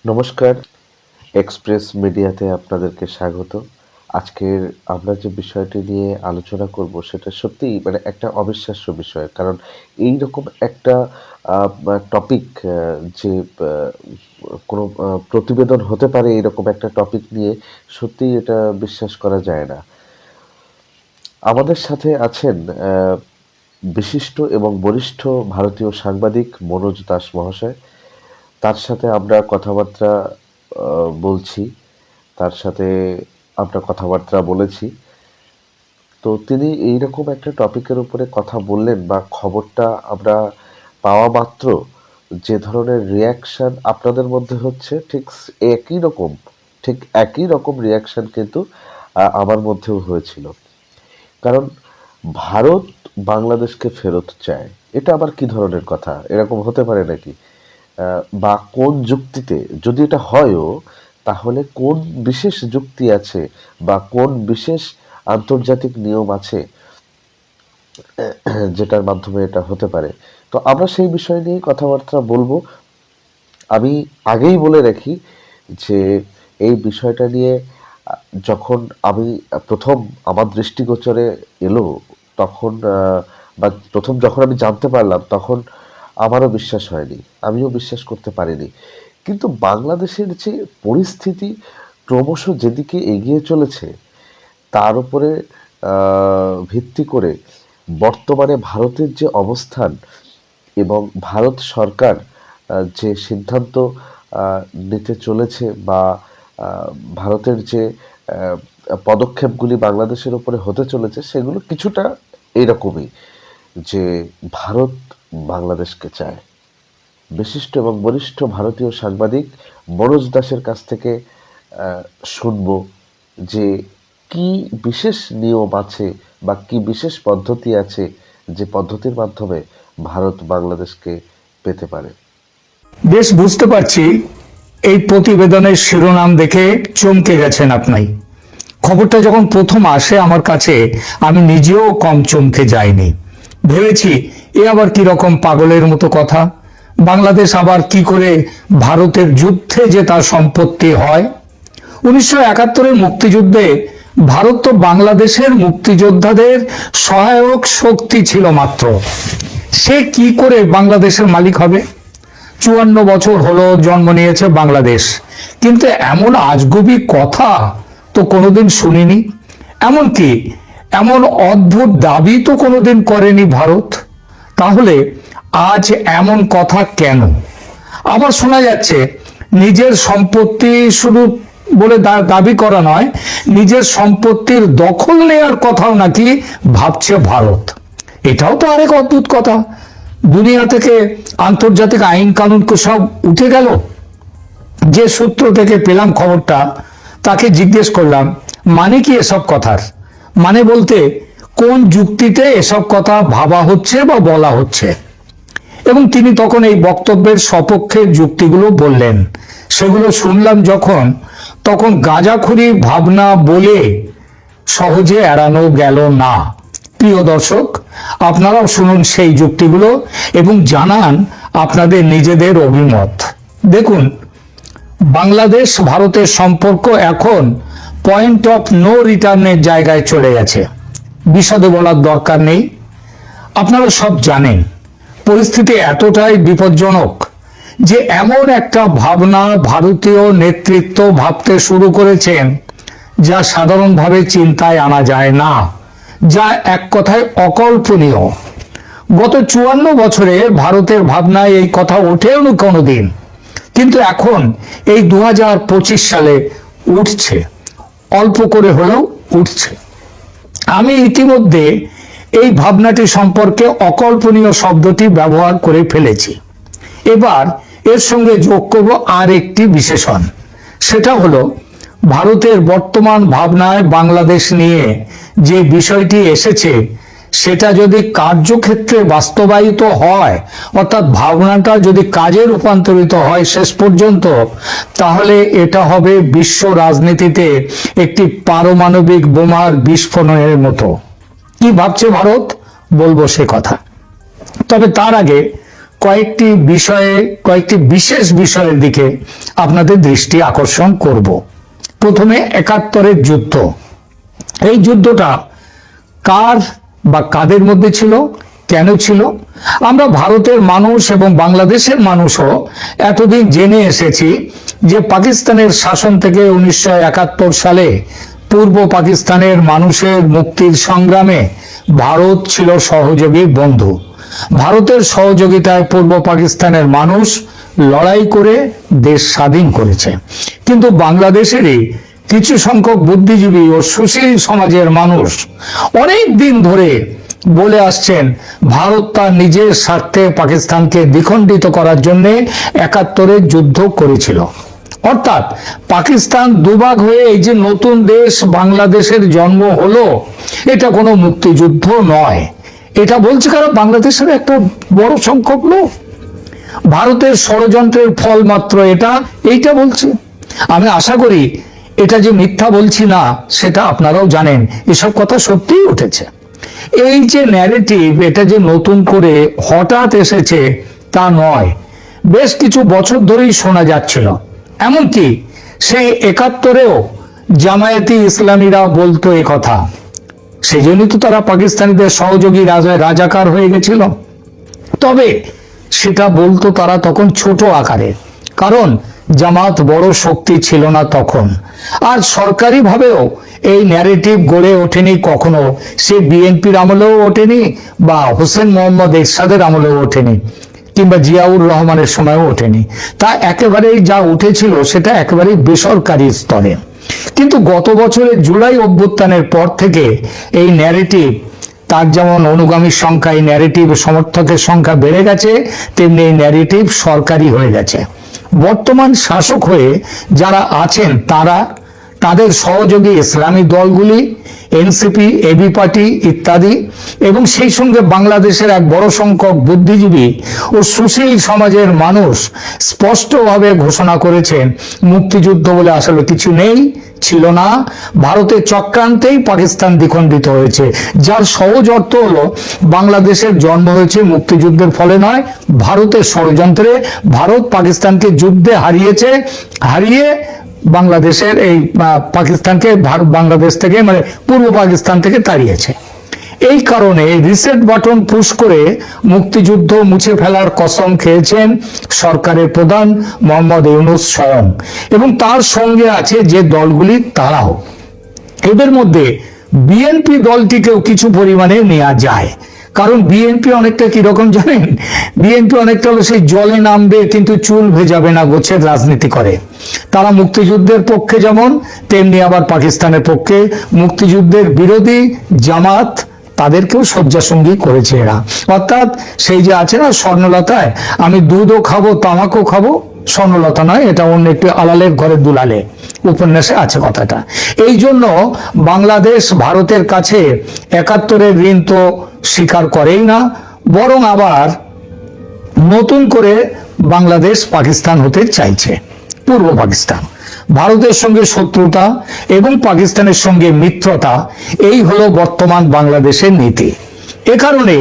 নমস্কার, এক্সপ্রেস মিডিয়াতে আপনাদেরকে স্বাগত। আজকের আমরা যে বিষয়টি নিয়ে আলোচনা করব সেটা সত্যিই একটা অবিশ্বাস্য বিষয়। কারণ এইরকম একটা টপিক যে কোনো প্রতিবেদন হতে পারে এরকম একটা টপিক নিয়ে সত্যিই এটা বিশ্বাস করা যায় না। আমাদের সাথে আছেন বিশিষ্ট এবং বরিষ্ঠ ভারতীয় সাংবাদিক মনোজ দাস মহাশয়। তার সাথে আমরা কথাবার্তা বলছি, তার সাথে আমরা কথাবার্তা বলেছি। তো তিনি এইরকম একটা টপিকের উপরে কথা বললেন বা খবরটা আমরা পাওয়া মাত্র যে ধরনের রিয়াকশন আপনাদের মধ্যে হচ্ছে একই রকম ঠিক একই রকম রিয়াকশন কিন্তু আমার মধ্যেও হয়েছিল। কারণ ভারত বাংলাদেশকে ফেরত চায়, এটা আবার কি ধরনের কথা? এরকম হতে পারে নাকি? বা কোন যুক্তিতে, যদি এটা হয়ও তাহলে কোন বিশেষ যুক্তি আছে বা কোন বিশেষ আন্তর্জাতিক নিয়ম আছে যেটার মাধ্যমে এটা হতে পারে? তো আমরা সেই বিষয় নিয়ে কথাবার্তা বলবো। আমি আগেই বলে রাখি যে এই বিষয়টা নিয়ে যখন আমি প্রথম আমার দৃষ্টিগোচরে এলো তখন বা প্রথম যখন আমি জানতে পারলাম তখন আমারও বিশ্বাস হয়নি, আমিও বিশ্বাস করতে পারিনি। কিন্তু বাংলাদেশের যে পরিস্থিতি ক্রমশ যেদিকে এগিয়ে চলেছে তার উপরে ভিত্তি করে বর্তমানে ভারতের যে অবস্থান এবং ভারত সরকার যে সিদ্ধান্ত নিতে চলেছে বা ভারতের যে পদক্ষেপগুলি বাংলাদেশের উপরে হতে চলেছে সেগুলো কিছুটা এইরকমই, যে ভারত বাংলাদেশকে চায়। বিশিষ্ট এবং বরিষ্ঠ ভারতীয় সাংবাদিক মনোজ দাসের কাছ থেকে শুনব যে কি বিশেষ নিয়ম আছে বা কি বিশেষ পদ্ধতি আছে যে পদ্ধতির মাধ্যমে ভারত বাংলাদেশকে পেতে পারে। বেশ বুঝতে পারছি এই প্রতিবেদনের শিরোনাম দেখে চমকে গেছেন আপনি। খবরটা যখন প্রথম আসে আমার কাছে আমি নিজেও কম চমকে যাইনি। ভেবেছি এ আবার কি রকম পাগলের মতো কথা, বাংলাদেশ আবার কি করে ভারতের যুদ্ধে যে তার সম্পত্তি হয়। 1971-এর মুক্তিযুদ্ধে ভারত তো বাংলাদেশের মুক্তিযোদ্ধাদের সহায়ক শক্তি ছিল মাত্র, সে কি করে বাংলাদেশের মালিক হবে? 54 বছর হলো জন্ম নিয়েছে বাংলাদেশ, কিন্তু এমন আজগুবি কথা তো কোনোদিন শুনিনি। এমনকি এমন অদ্ভুত দাবি তো কোনোদিন করেনি ভারত। তাহলে আজ এমন কথা কেন? আবার শোনা যাচ্ছে নিজের সম্পত্তি শুধু বলে দাবি করা নয়, নিজের সম্পত্তির দখল নেওয়ার কথাও নাকি ভাবছে ভারত। এটাও তো আরেক অদ্ভুত কথা। দুনিয়া থেকে আন্তর্জাতিক আইন কানুন সব উঠে গেল। যে সূত্র থেকে পেলাম খবরটা তাকে জিজ্ঞেস করলাম মানে কি এসব কথার, মানে বলতে কোন যুক্তিতে এসব কথা ভাবা হচ্ছে বা বলা হচ্ছে। এবং তিনি তখন এই বক্তব্যের সপক্ষের যুক্তিগুলো বললেন। সেগুলো শুনলাম যখন, তখন গাঁজাখুরি ভাবনা বলে সহজে এড়ানো গেল না। প্রিয় দর্শক, আপনারাও শুনুন সেই যুক্তিগুলো এবং জানান আপনাদের নিজেদের অভিমত। দেখুন, বাংলাদেশ ভারতের সম্পর্ক এখন পয়েন্ট অফ নো রিটার্নের জায়গায় চলে গেছে। বিশদে বলার দরকার নেই, আপনারা সব জানেন। পরিস্থিতি এতটাই বিপজ্জনক যে এমন একটা ভাবনা ভারতীয় নেতৃত্ব ভাবতে শুরু করেছেন যা সাধারণভাবে চিন্তায় আনা যায় না, যা এক কথায় অকল্পনীয়। গত 54 বছরে ভারতের ভাবনায় এই কথা ওঠেওনি কোনোদিন, কিন্তু এখন এই 2025 সালে উঠছে, অল্প করে হলেও উঠছে। আমি ইতিমধ্যে এই ভাবনাটি সম্পর্কে অকল্পনীয় শব্দটি ব্যবহার করে ফেলেছি। এবার এর সঙ্গে যোগ করব আর একটি বিশেষণ। সেটা হলো ভারতের বর্তমান ভাবনায় বাংলাদেশ নিয়ে যে বিষয়টি এসেছে সেটা যদি কার্যক্ষেত্রে বাস্তবায়িত হয়, অর্থাৎ ভাবনাটা যদি কাজে রূপান্তরিত হয় শেষ পর্যন্ত, তাহলে এটা হবে বিশ্ব রাজনীতিতে একটি পারমাণবিক বোমার বিস্ফোরণের মতো। কি ভাবছে ভারত বলবো সে কথা, তবে তার আগে কয়েকটি বিশেষ বিষয়ের দিকে আপনাদের দৃষ্টি আকর্ষণ করব। প্রথমে 71-এর যুদ্ধ। এই যুদ্ধটা কার বা কাদের মধ্যে ছিল, কেন ছিল? আমরা ভারতের মানুষ এবং বাংলাদেশের মানুষও এতদিন জেনে এসেছি যে পাকিস্তানের শাসন থেকে 1971 সালে পূর্ব পাকিস্তানের মানুষের মুক্তির সংগ্রামে ভারত ছিল সহযোগী বন্ধু। ভারতের সহযোগিতায় পূর্ব পাকিস্তানের মানুষ লড়াই করে দেশ স্বাধীন করেছে। কিন্তু বাংলাদেশেরই কিছু সংখ্যক বুদ্ধিজীবী ও সুশীল সমাজের মানুষ অনেক দিন ধরে বলে আসছেন ভারত তার নিজের স্বার্থে পাকিস্তানকে দ্বিখণ্ডিত করার জন্য 71-এর যুদ্ধ করেছিল। অর্থাৎ পাকিস্তান দুভাগ হয়ে এই যে নতুন দেশ বাংলাদেশের জন্ম হলো, এটা কোনো মুক্তিযুদ্ধ নয়। এটা বলছে কারণ বাংলাদেশের একটা বড় সংখ্যক লোক ভারতের ষড়যন্ত্রের ফল মাত্র এইটা বলছে। আমি আশা করি এটা যে মিথ্যা বলছি না সেটা আপনারাও জানেন, এসব কথা সত্যিই উঠেছে। এই যে ন্যারেটিভ, এটা যে নতুন করে হঠাৎ এসেছে তা নয়, বেশ কিছু বছর ধরেই শোনা যাচ্ছিল। এমনকি সেই 71-এও জামায়াতি ইসলামীরা বলতো এ কথা, সেই জন্যই তো তারা পাকিস্তানিদের সহযোগী রাজাকার হয়ে গেছিল। তবে সেটা বলতো তারা তখন ছোট আকারে, কারণ জামাত বড় শক্তি ছিল না তখন। আর সরকারিভাবেও এই ন্যারেটিভ গড়ে ওঠেনি কখনো, সে বিএনপির আমলেও ওঠেনি বা হোসেন মোহাম্মদ এরশাদের আমলেও ওঠেনি, কিংবা জিয়াউর রহমানের সময়ও ওঠেনি। তা একেবারেই যা উঠেছিল সেটা একেবারেই বেসরকারি স্তরে। কিন্তু গত বছরের জুলাই অভ্যুত্থানের পর থেকে এই ন্যারেটিভ, তার যেমন অনুগামীর সংখ্যা, এই ন্যারেটিভ সমর্থকের সংখ্যা বেড়ে গেছে, তেমনি এই ন্যারেটিভ সরকারি হয়ে গেছে। বর্তমান শাসক হয়ে যারা আছেন তাদের সহযোগী ইসলামী দলগুলি, এনসিপি, এবি পার্টি ইত্যাদি, এবং সেই সঙ্গে বাংলাদেশের এক বড় সংখ্যক বুদ্ধিজীবী ও সুশীল সমাজের মানুষ স্পষ্টভাবে ঘোষণা করেছেন মুক্তিযুদ্ধ বলে আসলে কিছু নেই, ছিল না। ভারতের চক্রান্তেই পাকিস্তান দ্বিখণ্ডিত হয়েছে, যার সহজ অর্থ হলো বাংলাদেশের জন্ম হয়েছে মুক্তিযুদ্ধের ফলে নয়, ভারতের ষড়যন্ত্রে। ভারত পাকিস্তানকে যুদ্ধে হারিয়ে বাংলাদেশের এই পাকিস্তানকে বাংলাদেশ থেকে, মানে পূর্ব পাকিস্তান থেকে তাড়িয়েছে। এই কারণে রিসেট বাটন পুশ করে মুক্তিযুদ্ধ মুছে ফেলার কসম খেয়েছেন সরকারের প্রধান মোহাম্মদ ইউনূস স্বয়ং, এবং তার সঙ্গে আছে যে দলগুলি তারাও। এদের মধ্যে বিএনপি দলটিকেও কিছু পরিমাণে নেওয়া যায়, কারণ বিএনপি অনেকটা কিরকম জানেন, বিএনপি অনেকটা হলো সেই জলে নামবে কিন্তু চুল ভেজাবে না গোছের রাজনীতি করে। তারা মুক্তিযুদ্ধের পক্ষে যেমন, তেমনি আবার পাকিস্তানের পক্ষে। মুক্তিযুদ্ধের বিরোধী জামাত, তাদেরকেও শয্যাসঙ্গী করেছে এরা। অর্থাৎ সেই যে আছে না স্বর্ণলতায়, আমি দুধও খাবো তামাকও খাবো, স্বর্ণলতা নয়, এটা অন্য একটি আলালের ঘরে দুলালে উপন্যাসে আছে কথাটা। এই জন্য বাংলাদেশ ভারতের কাছে 71-এর ঋণ তো স্বীকার করেই না, বরং আবার নতুন করে বাংলাদেশ পাকিস্তান হতে চাইছে। পূর্ব পাকিস্তান, ভারতের সঙ্গে শত্রুতা এবং পাকিস্তানের সঙ্গে মিত্রতা, এই হলো বর্তমান বাংলাদেশের নীতি। এ কারণে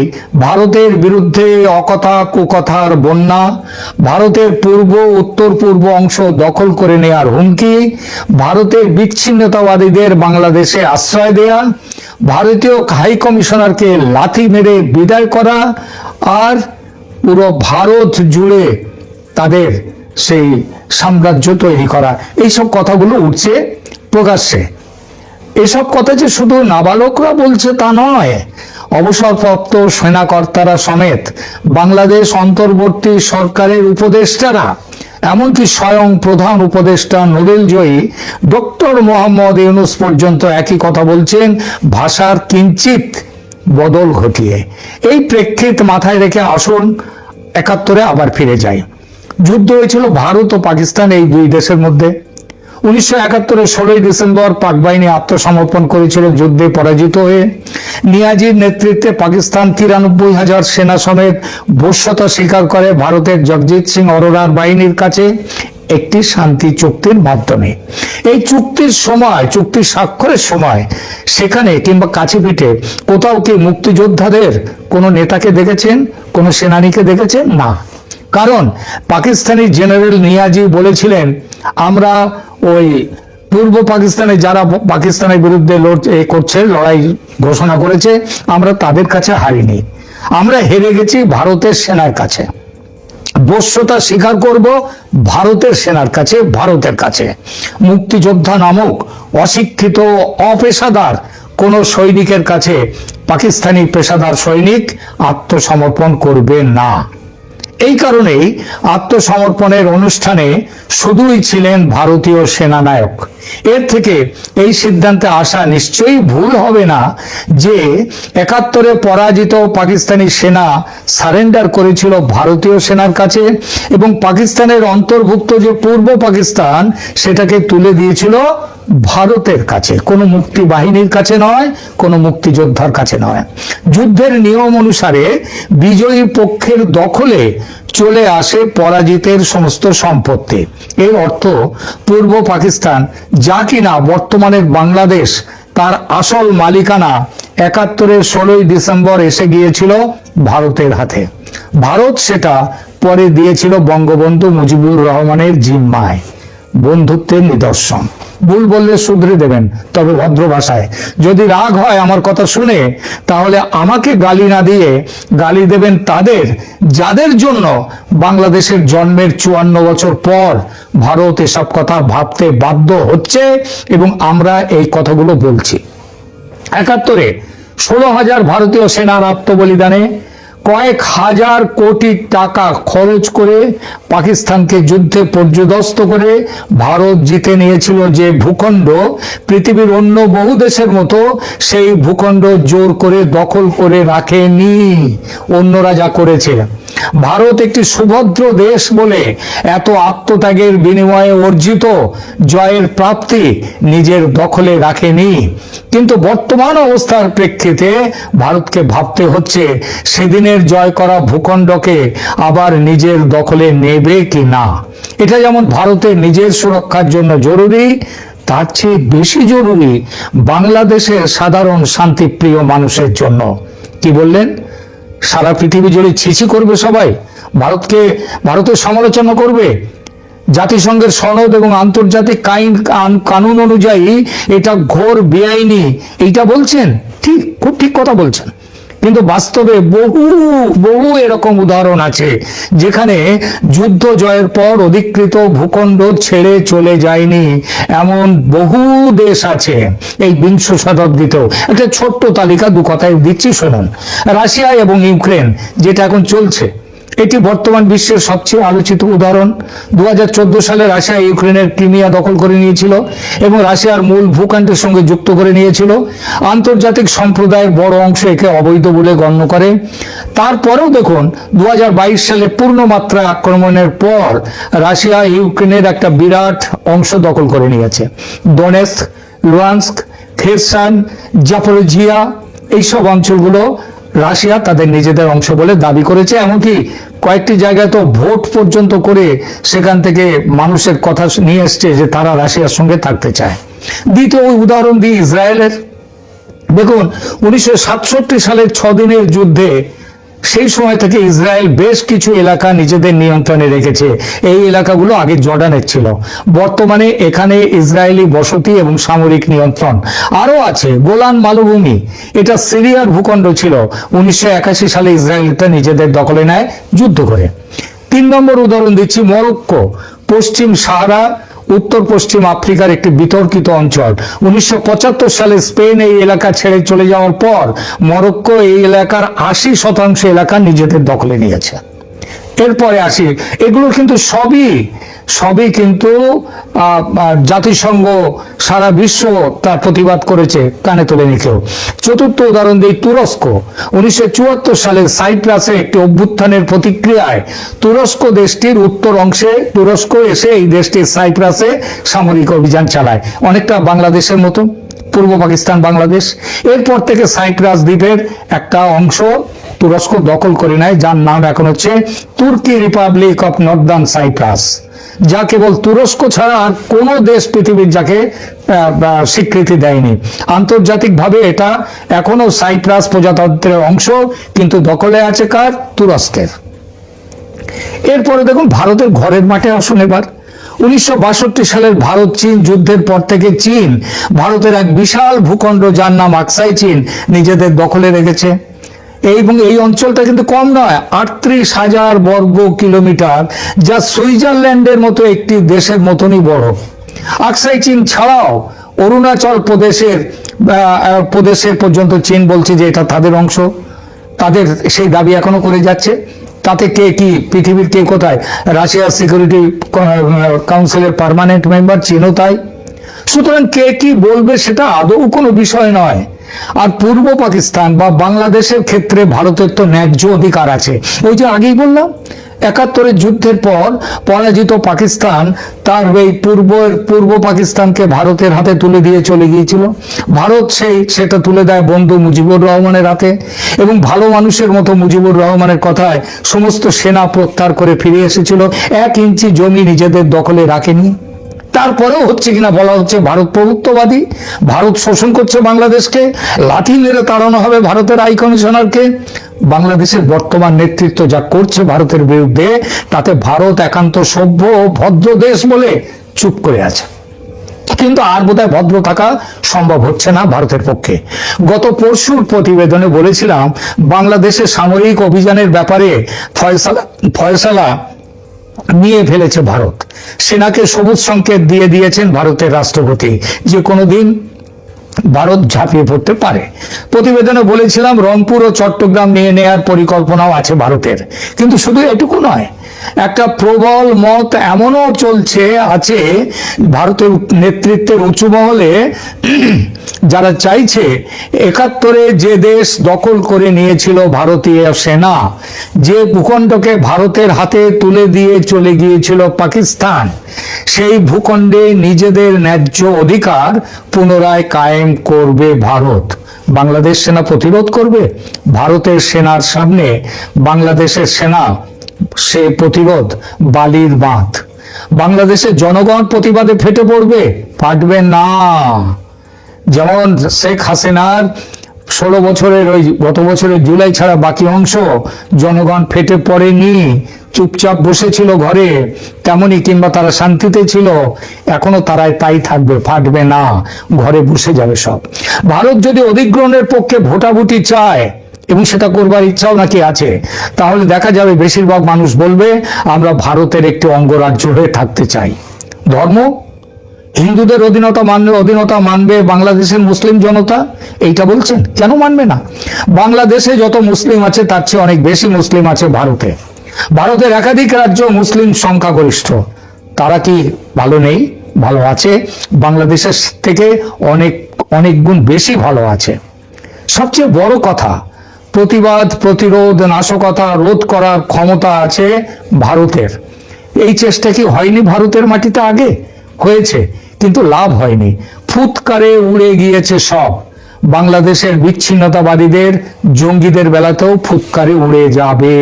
ভারতের বিরুদ্ধে অকথা কুকথার বন্যা, ভারতের পূর্ব উত্তর পূর্ব অংশ দখল করে নেয়ার হুমকি, ভারতের বিচ্ছিন্নতাবাদীদের বাংলাদেশে আশ্রয় দেয়া, ভারতীয় হাই কমিশনারকে লাথি মেরে বিদায় করা, আর পুরো ভারত জুড়ে তাদের সেই সাম্রাজ্য তৈরি করা, এইসব কথাগুলো উঠছে প্রকাশ্যে। এসব কথা যে শুধু নাবালকরা বলছে তা নয়, অবসরপ্রাপ্ত সেনাকর্তারা সমেত বাংলাদেশ অন্তর্বর্তী সরকারের উপদেষ্টারা, এমনকি স্বয়ং প্রধান উপদেষ্টা নোবেলজয়ী ডক্টর মোহাম্মদ ইউনূস পর্যন্ত একই কথা বলছেন, ভাষার কিঞ্চিত বদল ঘটিয়ে। এই প্রেক্ষিত মাথায় রেখে আসুন 71-এ আবার ফিরে যায়। যুদ্ধ হয়েছিল ভারত ও পাকিস্তান এই দুই দেশের মধ্যে। 1971-এর 16 ডিসেম্বর পাক বাহিনী আত্মসমর্পণ করেছিল যুদ্ধে পরাজিত হয়ে। নিয়াজির নেতৃত্বে পাকিস্তান 93,000 সেনা সমেত বশ্যতা স্বীকার করে ভারতের জগজিৎ সিং অরোরার বাহিনীর কাছে একটি শান্তি চুক্তির মাধ্যমে। এই চুক্তির স্বাক্ষরের সময় সেখানে কিংবা কাছে পিঠে কোথাও কি মুক্তিযোদ্ধাদের কোনো নেতাকে দেখেছেন, কোনো সেনানীকে দেখেছেন? না। কারণ পাকিস্তানি জেনারেল নিয়াজি বলেছিলেন, আমরা ওই পূর্ব পাকিস্তানে যারা পাকিস্তানের বিরুদ্ধে করছে, লড়াই ঘোষণা করেছে, আমরা তাদের কাছে হারিনি, আমরা হেরে গেছি ভারতের সেনার কাছে। বশ্যতা স্বীকার করব ভারতের সেনার কাছে, ভারতের কাছে। মুক্তিযোদ্ধা নামক অশিক্ষিত অপেশাদার কোন সৈনিকের কাছে পাকিস্তানি পেশাদার সৈনিক আত্মসমর্পণ করবে না। এই কারণেই আত্মসমর্পণের অনুষ্ঠানে শুধুই ছিলেন ভারতীয় সেনানায়ক। এর থেকে এই সিদ্ধান্তে আসা নিশ্চয়ই ভুল হবে না যে ৭১-এ পরাজিত পাকিস্তানি সেনা সারেন্ডার করেছিল ভারতীয় সেনার কাছে এবং পাকিস্তানের অন্তর্ভুক্ত যে পূর্ব পাকিস্তান সেটাকে তুলে দিয়েছিল ভারতের কাছে, কোনো মুক্তি বাহিনীর কাছে নয়, কোনো মুক্তিযোদ্ধার কাছে নয়। যুদ্ধের নিয়ম অনুসারে বিজয়ী পক্ষের দখলে চলে আসে পরাজিতের সমস্ত সম্পত্তি। এর অর্থ পূর্ব পাকিস্তান, যা কিনা বর্তমানের বাংলাদেশ, তার আসল মালিকানা ৭১-এর ১৬ই ডিসেম্বর এসে গিয়েছিল ভারতের হাতে। ভারত সেটা পরে দিয়েছিল বঙ্গবন্ধু মুজিবুর রহমানের জিম্মায়। বন্ধুত্বের নিদর্শন। ভুল বললে শুধরে দেবেন, তবে ভদ্র ভাষায়। যদি রাগ হয় আমার কথা শুনে, তাহলে আমাকে গালি না দিয়ে গালি দেবেন তাদের, যাদের জন্য বাংলাদেশের জন্মের ৫৪ বছর পর ভারত এসব কথা ভাবতে বাধ্য হচ্ছে এবং আমরা এই কথাগুলো বলছি। ৭১-এ ১৬,০০০ ভারতীয় সেনার আত্মবলিদানে কয়েক হাজার কোটি টাকা খরচ করে পাকিস্তানকে যুদ্ধে পর্যুদস্ত করে ভারত জিতে নিয়েছিল যে ভূখণ্ড, পৃথিবীর অন্য বহু দেশের মতো সেই ভূখণ্ড জোর করে দখল করে রাখেনি। অন্যরা যা করেছে। ভারত একটি সুভদ্র দেশ বলে এত আত্মত্যাগের বিনিময়ে অর্জিত জয়ের প্রাপ্তি নিজের দখলে রাখেনি। কিন্তু বর্তমান অবস্থার প্রেক্ষিতে ভারতকে ভাবতে হচ্ছে সেদিনের জয় করা ভূখণ্ডকে আবার নিজের দখলে নেবে কি না। এটা যেমন ভারতের নিজের সুরক্ষার জন্য জরুরি, তার চেয়ে বেশি জরুরি বাংলাদেশের সাধারণ শান্তিপ্রিয় মানুষের জন্য। কি বললেন? সারা পৃথিবী জুড়ে ছিছি করবে সবাই, ভারতের সমালোচনা করবে, জাতিসংঘের সনদ এবং আন্তর্জাতিক কানুন অনুযায়ী এটা ঘোর বেআইনি, এইটা বলছেন, ঠিক, খুব ঠিক কথা বলছেন। কিন্তু বাস্তবে বহু বহু এরকম উদাহরণ আছে যেখানে যুদ্ধ জয়ের পর অধিকৃত ভূখণ্ড ছেড়ে চলে যায়নি, এমন বহু দেশ আছে এই বিংশ শতাব্দীতেও। একটা ছোট্ট তালিকা দু কথায় দিচ্ছি, শুনুন। রাশিয়া এবং ইউক্রেন, যেটা এখন চলছে, এটি বর্তমান বিশ্বের সবচেয়ে আলোচিত উদাহরণ। ২০১৪ সালে রাশিয়া ইউক্রেনের ক্রিমিয়া দখল করে নিয়েছিল এবং রাশিয়ার মূল ভূখণ্ডের সঙ্গে যুক্ত করে নিয়েছিল। আন্তর্জাতিক সম্প্রদায়ের বড় অংশ একে অবৈধ বলে গণ্য করে। তারপরেও দেখুন, ২০২২ সালে পূর্ণমাত্রা আক্রমণের পর রাশিয়া ইউক্রেনের একটা বিরাট অংশ দখল করে নিয়েছে। ডনেটস্ক, লুহানস্ক, খেরসন, জাপোরিজিয়া, এইসব অঞ্চলগুলো রাশিয়া তাদের নিজেদের অংশ বলে দাবি করেছে। এমনকি কয়েকটি জায়গায় তো ভোট পর্যন্ত করে সেখান থেকে মানুষের কথা নিয়ে এসছে যে তারা রাশিয়ার সঙ্গে থাকতে চায়। দ্বিতীয় উদাহরণ দিই ইসরায়েলের। দেখুন, ১৯৬৭ সালের ৬ দিনের যুদ্ধে সেই সময় থেকে ইসরায়েল বেশ কিছু এলাকা নিজেদের নিয়ন্ত্রণে রেখেছে। এই এলাকাগুলো আগে জর্ডানের ছিল, বর্তমানে এখানে ইসরায়েলি বসতি এবং সামরিক নিয়ন্ত্রণ। আরো আছে গোলান মালভূমি, এটা সিরিয়ার ভূখণ্ড ছিল। ১৯৮১ সালে ইসরায়েল এটা নিজেদের দখলে নেয় যুদ্ধ করে। ৩ নম্বর উদাহরণ দিচ্ছি মরক্কো। পশ্চিম সাহারা, উত্তর পশ্চিম আফ্রিকার একটি বিতর্কিত অঞ্চল। ১৯৭৫ সালে স্পেন এই এলাকা ছেড়ে চলে যাওয়ার পর মরক্কো এই এলাকার ৮০% এলাকা নিজেদের দখলে নিয়েছে। এরপরে আসি, এগুলো কিন্তু সবই কিন্তু জাতিসংঘ, সারা বিশ্ব তার প্রতিবাদ করেছে, কানে তোলে নি কেউ। চতুর্থ উদাহরণ দিই তুরস্ক। ১৯৭৪ সালে সাইপ্রাসে একটি অভ্যুত্থানের প্রতিক্রিয়ায় তুরস্ক দেশটির উত্তর অংশে তুরস্ক এসে এই দেশটির সাইপ্রাসে সামরিক অভিযান চালায়, অনেকটা বাংলাদেশের মতো, পূর্ব পাকিস্তান বাংলাদেশ। এরপর থেকে সাইপ্রাস দ্বীপের একটা অংশ তুরস্ক দখল করে নেয়, যার নাম এখন হচ্ছে তুর্কি রিপাবলিক অফ নর্দার্ন সাইপ্রাস, যা কেবল তুরস্ক ছাড়া আর কোনো দেশ পৃথিবীর যাকে স্বীকৃতি দেয়নি। আন্তর্জাতিকভাবে এটা এখনো সাইপ্রাস প্রজাতন্ত্রের অংশ, কিন্তু দখলে আছে কার? তুরস্কের। এরপরে দেখুন ভারতের ঘরের মাঠে আসুন এবার। 1962 সালের ভারত চীন যুদ্ধের পর থেকে চীন ভারতের এক বিশাল ভূখণ্ড, যার নাম আকসাই চীন, নিজেদের দখলে রেখেছে। এবং এই অঞ্চলটা কিন্তু কম নয়, 38,000 বর্গ কিলোমিটার, যা সুইজারল্যান্ডের মতো একটি দেশের মতনই বড়। আকসাই চীন ছাড়াও অরুণাচল প্রদেশের পর্যন্ত চীন বলছে যে এটা তাদের অংশ, তাদের সেই দাবি এখনো করে যাচ্ছে। তাতে কে কি, পৃথিবীর কে কোথায়? রাশিয়ার সিকিউরিটি কাউন্সিলের পার্মানেন্ট মেম্বার চীনও তাই। সুতরাং কে কি বলবে সেটা আদৌ কোনো বিষয় নয়। আর পূর্ব পাকিস্তান বা বাংলাদেশের ক্ষেত্রে ভারতের তো ন্যায্য অধিকার আছে। ওই যে আগেই বললাম, 71-এর যুদ্ধের পর পরাজিত পাকিস্তান তার এই পূর্ব পাকিস্তানকে ভারতের হাতে তুলে দিয়ে চলে গিয়েছিল। ভারত সেটা তুলে দেয় বন্ধু মুজিবুর রহমানের হাতে, এবং ভালো মানুষের মতো মুজিবুর রহমানের কথায় সমস্ত সেনা প্রত্যাহার করে ফিরে এসেছিল, 1 ইঞ্চি জমি নিজেদের দখলে রাখেনি। তারপরেও হচ্ছে কিনা বলা হচ্ছে ভারত প্রভুত্ববাদী, ভারত শোষণ করছে বাংলাদেশকে, লাঠি মেরে তাড়ানো হবে ভারতের হাই কমিশনারকে। বাংলাদেশের বর্তমান নেতৃত্ব যা করছে ভারতের বিরুদ্ধে, তাতে ভারত একান্ত সভ্য ও ভদ্র দেশ বলে চুপ করে আছে। কিন্তু আর বোধহয় ভদ্র থাকা সম্ভব হচ্ছে না ভারতের পক্ষে। গত পরশুর প্রতিবেদনে বলেছিলাম, বাংলাদেশের সামরিক অভিযানের ব্যাপারে ফয়সালা নিয়ে ফেলেছে ভারত। সেনাকে সবুজ সংকেত দিয়ে দিয়েছেন ভারতের রাষ্ট্রপতি, যে কোনো দিন ভারত ঝাঁপিয়ে পড়তে পারে। প্রতিবেদনে বলেছিলাম রংপুর ও চট্টগ্রাম নিয়ে নেয়ার পরিকল্পনাও আছে ভারতের। কিন্তু শুধু এটুকু নয়, একটা প্রবল মত এমনও আছে ভারতের নেতৃত্বের উঁচু মহলে, যারা চাইছে 71-এ যে দেশ দখল করে নিয়েছিল ভারতীয় সেনা, যে ভূখণ্ডকে ভারতের হাতে তুলে দিয়ে চলে গিয়েছিল পাকিস্তান, সেই ভূখণ্ডে নিজেদের ন্যায্য অধিকার পুনরায় কায়েম করবে ভারত। বাংলাদেশ সেনা প্রতিরোধ করবে? ভারতের সেনার সামনে বাংলাদেশের সেনা সে প্রতিরোধ বালির বাঁধ। বাংলাদেশের জনগণ প্রতিবাদে ফেটে পড়বে? ফাটবে না। যেমন শেখ হাসিনার 16 বছরের ওই গত বছরের জুলাই ছাড়া বাকি অংশ জনগণ ফেটে পড়েনি, চুপচাপ বসেছিল ঘরে, তেমনি কিংবা তারা শান্তিতে ছিল, এখনো তারাই তাই থাকবে, ফাটবে না, ঘরে বসে যাবে সব। ভারত যদি অধিগ্রহণের পক্ষে ভোটাভুটি চায়, এবং সেটা করবার ইচ্ছাও নাকি আছে, তাহলে দেখা যাবে বেশিরভাগ মানুষ বলবে আমরা ভারতের একটি অঙ্গরাজ্য হয়ে থাকতে চাই। ধর্ম, হিন্দুদের অধীনতা মানবে বাংলাদেশের মুসলিম জনতা, এইটা বলছেন? কেন মানবে না? বাংলাদেশে যত মুসলিম আছে তার চেয়ে অনেক বেশি মুসলিম আছে ভারতে। ভারতের একাধিক রাজ্য মুসলিম সংখ্যাগরিষ্ঠ, তারা কি ভালো নেই? ভালো আছে, বাংলাদেশের থেকে অনেক অনেক গুণ বেশি ভালো আছে। সবচেয়ে বড় কথা, প্রতিবাদ, প্রতিরোধ, নাশকতা রোধ করার ক্ষমতা আছে ভারতের। এই চেষ্টা কি হয়নি ভারতের মাটিতে? আগে হয়েছে, কিন্তু লাভ হয়নি, ফুৎকারে উড়ে গিয়েছে সব। বাংলাদেশের বিচ্ছিন্নতাবাদীদের, জঙ্গিদের বেলাতেও ফুৎকারে উড়ে যাবে।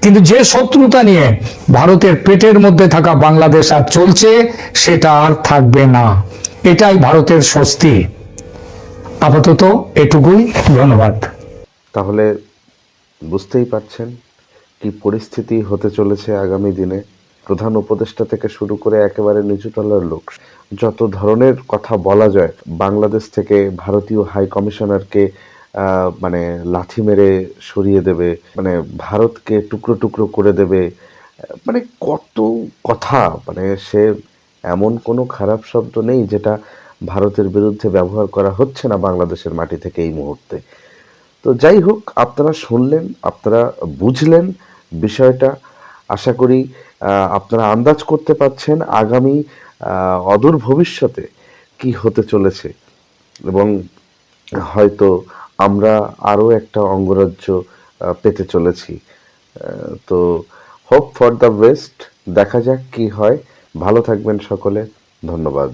কিন্তু যে শত্রুতা নিয়ে ভারতের পেটের মধ্যে থাকা বাংলাদেশ আর চলছে, সেটা আর থাকবে না। এটাই ভারতের স্বস্তি। আপাতত এটুকুই, ধন্যবাদ। তাহলে বুঝতেই পারছেন কি পরিস্থিতি হতে চলেছে আগামী দিনে। প্রধান উপদেষ্টা থেকে শুরু করে একেবারে নিচুতলার লোক, যত ধরনের কথা বলা যায়, বাংলাদেশ থেকে ভারতীয় হাই কমিশনারকে মানে লাথি মেরে সরিয়ে দেবে, মানে ভারতকে টুকরো টুকরো করে দেবে, মানে কত কথা, মানে সে এমন কোনো খারাপ শব্দ নেই যেটা ভারতের বিরুদ্ধে ব্যবহার করা হচ্ছে না বাংলাদেশের মাটি থেকে এই মুহূর্তে। তো যাই হোক, আপনারা শুনলেন, আপনারা বুঝলেন বিষয়টা। আশা করি আপনারা আন্দাজ করতে পারছেন আগামী অদূর ভবিষ্যতে কি হতে চলেছে, এবং হয়তো আমরা আরও একটা অঙ্গরাজ্য পেতে চলেছি। তো হোপ ফর দ্য বেস্ট, দেখা যাক কি হয়। ভালো থাকবেন সকলে, ধন্যবাদ।